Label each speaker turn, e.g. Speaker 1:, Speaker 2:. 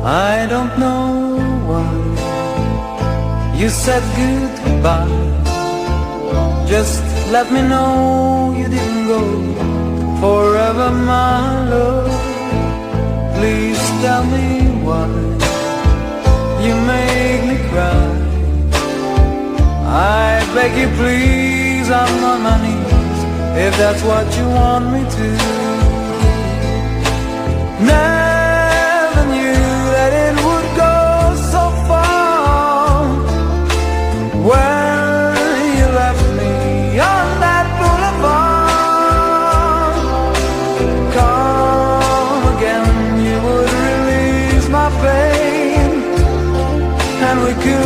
Speaker 1: I don't know why you said goodbye. Just let me know you didn't go forever, my love. Please tell me why you make me cry. I beg you please, I'm on my knees, if that's what you want me to. Never knew that it would go so far when you left me on that boulevard. Come again, you would release my pain, and we could